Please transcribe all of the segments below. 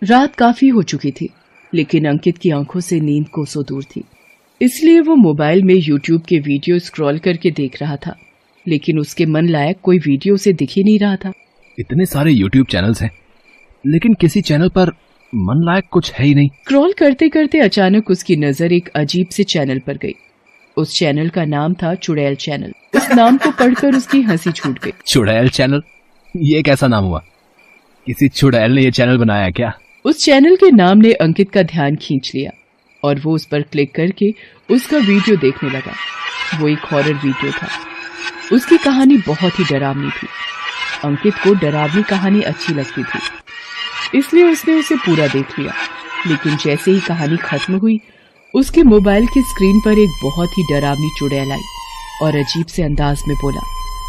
रात काफी हो चुकी थी, लेकिन अंकित की आंखों से नींद कोसों दूर थी। इसलिए वो मोबाइल में यूट्यूब के वीडियो स्क्रॉल करके देख रहा था, लेकिन उसके मन लायक कोई वीडियो उसे दिख ही नहीं रहा था। इतने सारे यूट्यूब चैनल्स हैं, लेकिन किसी चैनल पर मन लायक कुछ है ही नहीं। स्क्रॉल करते करते अचानक उसकी नजर एक अजीब से चैनल पर गई। उस चैनल का नाम था चुड़ैल चैनल। उस नाम को पढ़कर उसकी हंसी छूट गई। चुड़ैल चैनल? ये कैसा नाम हुआ? किसी चुड़ैल ने ये चैनल बनाया क्या? उस चैनल के नाम ने अंकित का ध्यान खींच लिया और वो उस पर क्लिक करके उसका वीडियो देखने लगा। वो एक हॉरर वीडियो था। उसकी कहानी बहुत ही डरावनी थी। अंकित को डरावनी कहानी अच्छी लगती थी, इसलिए उसने उसे पूरा देख लिया। लेकिन जैसे ही कहानी खत्म हुई, उसके मोबाइल की स्क्रीन पर एक बहुत ही डरावनी चुड़ैल आई और अजीब से अंदाज में बोला,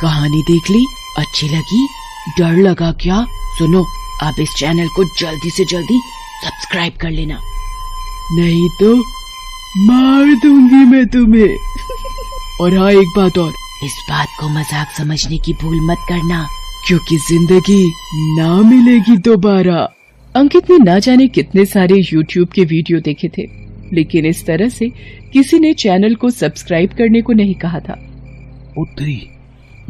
कहानी देख ली? अच्छी लगी? डर लगा क्या? सुनो, आप इस चैनल को जल्दी से जल्दी सब्सक्राइब कर लेना, नहीं तो मार दूंगी मैं तुम्हें। और हाँ, एक बात और, इस बात को मजाक समझने की भूल मत करना, क्योंकि जिंदगी ना मिलेगी दोबारा। अंकित ने ना जाने कितने सारे YouTube के वीडियो देखे थे, लेकिन इस तरह से किसी ने चैनल को सब्सक्राइब करने को नहीं कहा था। उत्तरी,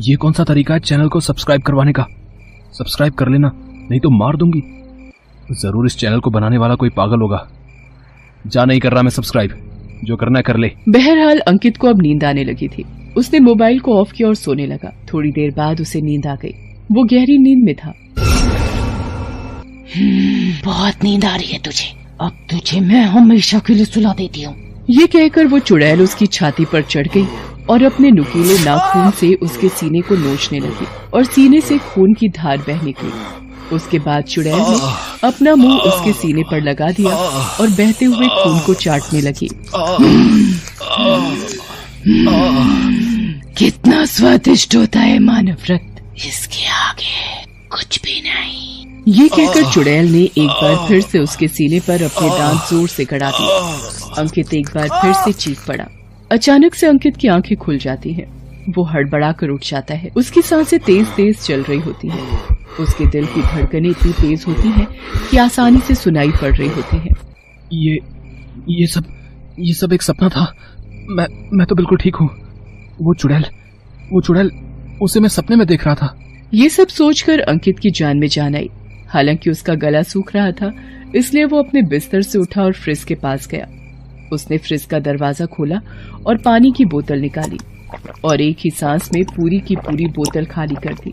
ये कौन सा तरीका है चैनल को सब्सक्राइब करवाने का? सब्सक्राइब कर लेना, नहीं तो मार दूंगी। जरूर इस चैनल को बनाने वाला कोई पागल होगा। जा, नहीं कर रहा मैं सब्सक्राइब, जो करना है कर ले। बहरहाल अंकित को अब नींद आने लगी थी। उसने मोबाइल को ऑफ किया और सोने लगा। थोड़ी देर बाद उसे नींद आ गई। वो गहरी नींद में था। बहुत नींद आ रही है तुझे, अब तुझे मैं हमेशा के लिए सुला देती हूँ। ये कहकर वो चुड़ैल उसकी छाती पर चढ़ गई और अपने नुकीले नाखून से उसके सीने को नोचने लगी और सीने से खून की धार बह निकली। उसके बाद चुड़ैल ने अपना मुंह उसके सीने पर लगा दिया और बहते हुए खून को चाटने लगी। कितना स्वादिष्ट होता है मानव रक्त, इसके आगे कुछ भी नहीं। ये कहकर चुड़ैल ने एक बार फिर से उसके सीने पर अपने दांत जोर से गड़ा दिए। अंकित एक बार फिर से चीख पड़ा। अचानक से अंकित की आंखें खुल जाती हैं। वो हड़बड़ा कर उठ जाता है। उसकी सांसें तेज तेज चल रही होती हैं। उसके दिल की धड़कनें इतनी तेज होती हैं कि आसानी से सुनाई पड़ रही होती हैं। ये सब एक सपना था। मैं तो बिल्कुल ठीक हूँ। वो चुड़ैल उसे मैं सपने में देख रहा था। ये सब सोचकर अंकित की जान में जान आई। हालांकि उसका गला सूख रहा था, इसलिए वो अपने बिस्तर से उठा और फ्रिज के पास गया। उसने फ्रिज का दरवाजा खोला और पानी की बोतल निकाली और एक ही सांस में पूरी की पूरी बोतल खाली कर दी।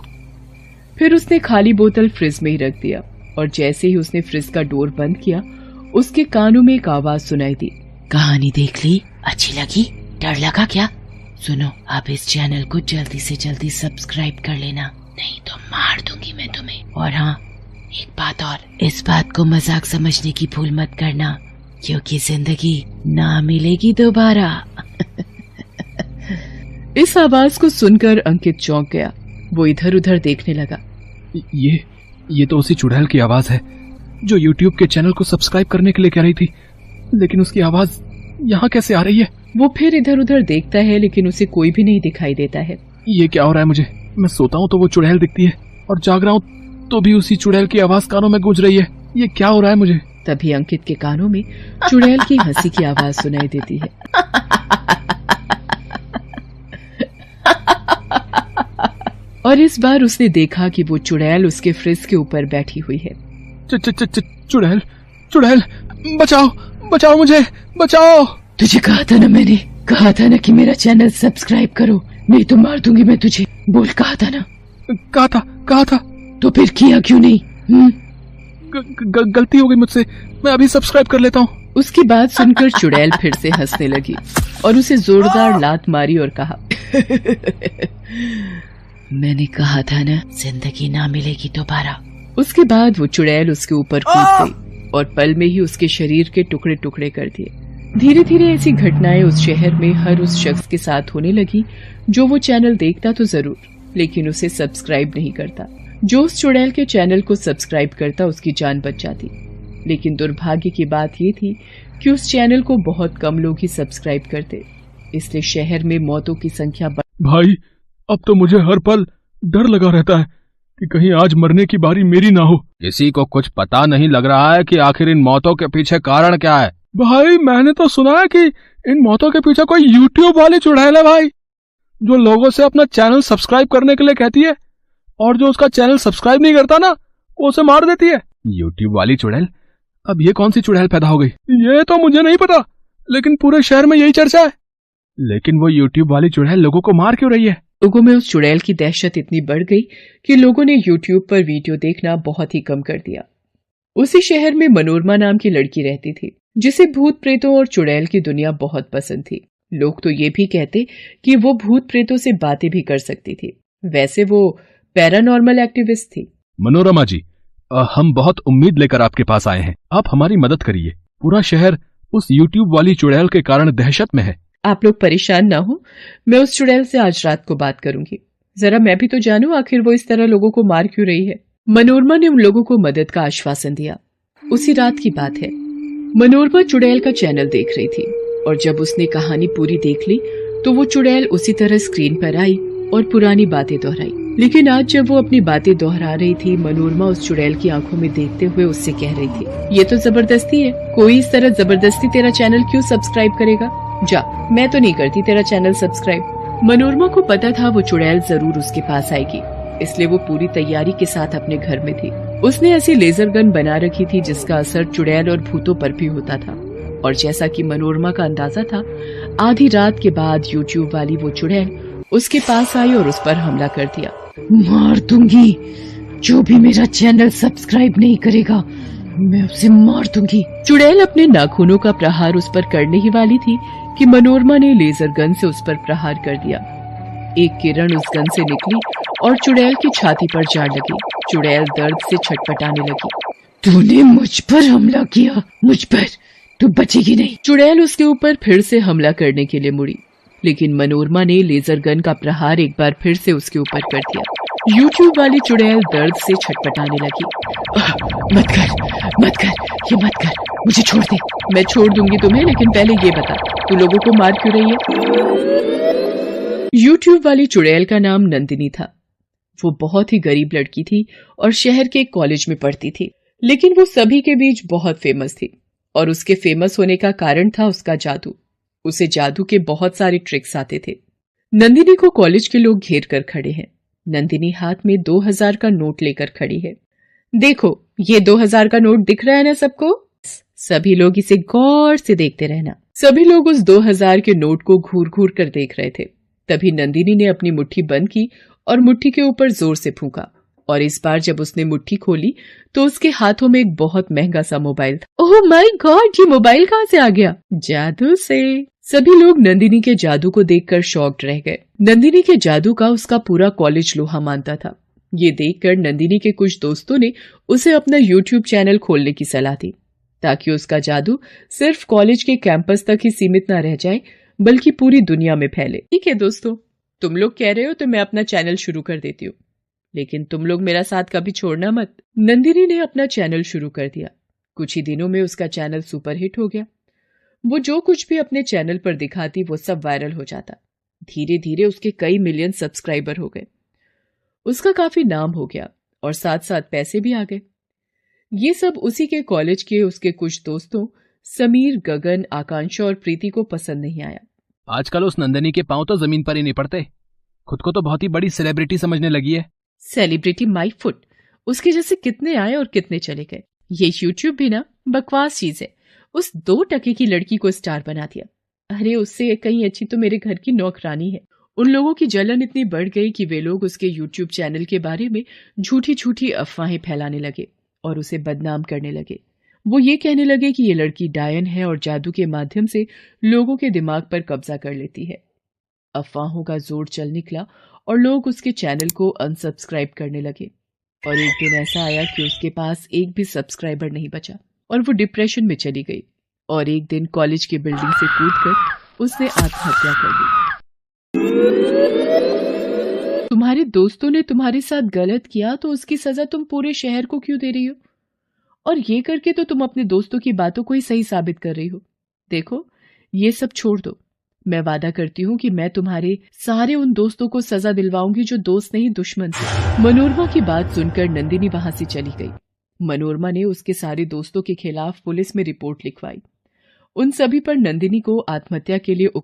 फिर उसने खाली बोतल फ्रिज में ही रख दिया और जैसे ही उसने फ्रिज का डोर बंद किया, उसके कानों में एक आवाज सुनाई दी। कहानी देख ली? अच्छी लगी? डर लगा क्या? सुनो, आप इस चैनल को जल्दी से जल्दी सब्सक्राइब कर लेना, नहीं तो मार दूंगी मैं तुम्हें। और हाँ, एक बात और, इस बात को मजाक समझने की भूल मत करना, क्योंकि जिंदगी ना मिलेगी दोबारा। इस आवाज को सुनकर अंकित चौंक गया। वो इधर उधर देखने लगा। ये तो उसी चुड़ैल की आवाज है जो YouTube के चैनल को सब्सक्राइब करने के लिए कह रही थी, लेकिन उसकी आवाज यहाँ कैसे आ रही है? वो फिर इधर उधर देखता है, लेकिन उसे कोई भी नहीं दिखाई देता है। ये क्या हो रहा है मुझे? मैं सोता हूँ तो वो चुड़ैल दिखती है और जाग रहा हूँ तो भी उसी चुड़ैल की आवाज कानों में गूंज रही है। ये क्या हो रहा है मुझे? तभी अंकित के कानों में चुड़ैल की हंसी की आवाज सुनाई देती है। और इस बार उसने देखा कि वो चुड़ैल उसके फ्रिज के ऊपर बैठी हुई है। चुड़ैल, बचाओ मुझे, बचाओ। तुझे कहा था ना, मैंने कहा था ना कि मेरा चैनल सब्सक्राइब करो, नहीं तो मार दूंगी मैं तुझे। बोल, कहा था ना? कहा था। तो फिर किया क्यों नहीं? गलती हो गई मुझसे, मैं अभी सब्सक्राइब कर लेता हूँ। उसकी बात सुनकर चुड़ैल फिर से हंसने लगी और उसे जोरदार लात मारी और कहा, मैंने कहा था ना, जिंदगी ना मिलेगी दोबारा। उसके बाद वो चुड़ैल उसके ऊपर कूद गई और पल में ही उसके शरीर के टुकड़े टुकड़े कर दिए। धीरे धीरे ऐसी घटनाएं उस शहर में हर उस शख्स के साथ होने लगी जो वो चैनल देखता तो जरूर, लेकिन उसे सब्सक्राइब नहीं करता। जो उस चुड़ैल के चैनल को सब्सक्राइब करता, उसकी जान बच जाती। लेकिन दुर्भाग्य की बात ये थी कि उस चैनल को बहुत कम लोग ही सब्सक्राइब करते, इसलिए शहर में मौतों की संख्या भाई, अब तो मुझे हर पल डर लगा रहता है। कि कहीं आज मरने की बारी मेरी ना हो। किसी को कुछ पता नहीं लग रहा है कि आखिर इन मौतों के पीछे कारण क्या है। भाई मैंने तो सुना है कि इन मौतों के पीछे कोई यूट्यूब वाली चुड़ैल है भाई, जो लोगों से अपना चैनल सब्सक्राइब करने के लिए कहती है और जो उसका चैनल सब्सक्राइब नहीं करता ना वो उसे मार देती है। यूट्यूब वाली चुड़ैल? अब ये कौन सी चुड़ैल पैदा हो गई? ये तो मुझे नहीं पता, लेकिन पूरे शहर में यही चर्चा है। लेकिन वो यूट्यूब वाली चुड़ैल लोगों को मार क्यों रही है? लोगों में उस चुड़ैल की दहशत इतनी बढ़ गई कि लोगों ने यूट्यूब पर वीडियो देखना बहुत ही कम कर दिया। उसी शहर में मनोरमा नाम की लड़की रहती थी, जिसे भूत प्रेतों और चुड़ैल की दुनिया बहुत पसंद थी। लोग तो ये भी कहते कि वो भूत प्रेतों से बातें भी कर सकती थी। वैसे वो पैरानॉर्मल एक्टिविस्ट थी। मनोरमा जी, हम बहुत उम्मीद लेकर आपके पास आए हैं। आप हमारी मदद करिए। पूरा शहर उस यूट्यूब वाली चुड़ैल के कारण दहशत में है। आप लोग परेशान ना हो, मैं उस चुड़ैल से आज रात को बात करूंगी। जरा मैं भी तो जानूं आखिर वो इस तरह लोगों को मार क्यों रही है। मनोरमा ने उन लोगों को मदद का आश्वासन दिया। उसी रात की बात है। मनोरमा चुड़ैल का चैनल देख रही थी और जब उसने कहानी पूरी देख ली तो वो चुड़ैल उसी तरह स्क्रीन पर आई और पुरानी बातें दोहराई। लेकिन आज जब वो अपनी बातें दोहरा रही थी, मनोरमा उस चुड़ैल की आंखों में देखते हुए उससे कह रही थी, ये तो जबरदस्ती है। कोई इस तरह जबरदस्ती तेरा चैनल क्यों सब्सक्राइब करेगा? जा, मैं तो नहीं करती तेरा चैनल सब्सक्राइब। मनोरमा को पता था वो चुड़ैल जरूर उसके पास आएगी, इसलिए वो पूरी तैयारी के साथ अपने घर में थी। उसने ऐसी लेजर गन बना रखी थी जिसका असर चुड़ैल और भूतों पर भी होता था। और जैसा कि मनोरमा का अंदाजा था, आधी रात के बाद यूट्यूब वाली वो चुड़ैल उसके पास आई और उस पर हमला कर दिया। मार दूंगी, जो भी मेरा चैनल सब्सक्राइब नहीं करेगा मैं उसे मार दूंगी। चुड़ैल अपने नाखूनों का प्रहार उस पर करने ही वाली थी कि मनोरमा ने लेजर गन से उस पर प्रहार कर दिया। एक किरण उस गन से निकली और चुड़ैल की छाती पर जा लगी। चुड़ैल दर्द से छटपटाने लगी। तूने मुझ पर हमला किया, मुझ पर तू बचेगी नहीं। चुड़ैल उसके ऊपर फिर से हमला करने के लिए मुड़ी, लेकिन मनोरमा ने लेजर गन का प्रहार एक बार फिर से उसके ऊपर कर दिया। यूट्यूब वाली चुड़ैल दर्द से छटपटाने लगी। मत कर, ये मत कर, मुझे छोड़ दे। मैं छोड़ दूंगी तुम्हें, लेकिन पहले ये बता, तू लोगों को मार क्यों रही है? यूट्यूब वाली चुड़ैल का नाम नंदिनी था। वो बहुत ही गरीब लड़की थी और शहर के एक कॉलेज में पढ़ती थी, लेकिन वो सभी के बीच बहुत फेमस थी और उसके फेमस होने का कारण था उसका जादू। उसे जादू के बहुत सारे ट्रिक्स आते थे। नंदिनी को कॉलेज के लोग घेर कर खड़े हैं। नंदिनी हाथ में 2000 का नोट लेकर खड़ी है। देखो, ये 2000 का नोट दिख रहा है ना सबको? सभी लोग इसे गौर से देखते रहना। सभी लोग उस 2000 के नोट को घूर घूर कर देख रहे थे। तभी नंदिनी ने अपनी मुट्ठी बंद की और मुट्ठी के ऊपर जोर से फूंका, और इस बार जब उसने मुट्ठी खोली तो उसके हाथों में एक बहुत महंगा सा मोबाइल था। ओह माय गॉड, ये मोबाइल कहाँ से आ गया? जादू से। सभी लोग नंदिनी के जादू को देखकर शॉक्ड रह गए। नंदिनी के जादू का उसका पूरा कॉलेज लोहा मानता था। ये देखकर नंदिनी के कुछ दोस्तों ने उसे अपना यूट्यूब चैनल खोलने की सलाह दी, ताकि उसका जादू सिर्फ कॉलेज के कैंपस तक ही सीमित न रह जाए, बल्कि पूरी दुनिया में फैले। ठीक है दोस्तों, तुम लोग कह रहे हो तो मैं अपना चैनल शुरू कर देती हूँ, लेकिन तुम लोग मेरा साथ कभी छोड़ना मत। नंदिनी ने अपना चैनल शुरू कर दिया। कुछ ही दिनों में उसका चैनल सुपरहिट हो गया। वो जो कुछ भी अपने चैनल पर दिखाती वो सब वायरल हो जाता। धीरे धीरे उसके कई मिलियन सब्सक्राइबर हो गए। उसका काफी नाम हो गया और साथ साथ पैसे भी आ गए। ये सब उसी के कॉलेज के उसके कुछ दोस्तों समीर, गगन, आकांक्षा और प्रीति को पसंद नहीं आया। आजकल उस नंदिनी के पांव तो जमीन पर ही नहीं पड़ते। खुद को तो बहुत ही बड़ी सेलिब्रिटी समझने लगी है। सेलिब्रिटी माई फुट, उसके जैसे कितने आए और कितने चले गए। ये यूट्यूब भी ना बकवास चीज है। उस 2 टके की लड़की को स्टार बना दिया। अरे उससे कहीं अच्छी तो मेरे घर की नौकरानी है। उन लोगों की जलन इतनी बढ़ गई कि वे लोग उसके यूट्यूब चैनल के बारे में झूठी झूठी अफवाहें फैलाने लगे और उसे बदनाम करने लगे। वो ये कहने लगे कि ये लड़की डायन है और जादू के माध्यम से लोगों के दिमाग पर कब्जा कर लेती है। अफवाहों का जोर चल निकला और लोग उसके चैनल को अनसब्सक्राइब करने लगे। और एक दिन ऐसा आया कि उसके पास एक भी सब्सक्राइबर नहीं बचा और वो डिप्रेशन में चली गई। और एक दिन कॉलेज की बिल्डिंग से कूदकर उसने आत्महत्या कर दी। तुम्हारे दोस्तों ने तुम्हारे साथ गलत किया तो उसकी सजा तुम पूरे शहर को क्यों दे रही हो? और ये करके तो तुम अपने दोस्तों की बातों को ही सही साबित कर रही हो। देखो, ये सब छोड़ दो। मैं वादा करती हूँ कि मैं तुम्हारे सारे उन दोस्तों को सजा दिलवाऊंगी जो दोस्त नहीं दुश्मन थे। मनोरमा की बात सुनकर नंदिनी वहां से चली गई। मनोरमा ने उसके सारे दोस्तों के खिलाफ पुलिस में रिपोर्ट लिखवाई। उन सभी पर नंदिनी को आत्महत्या के लिए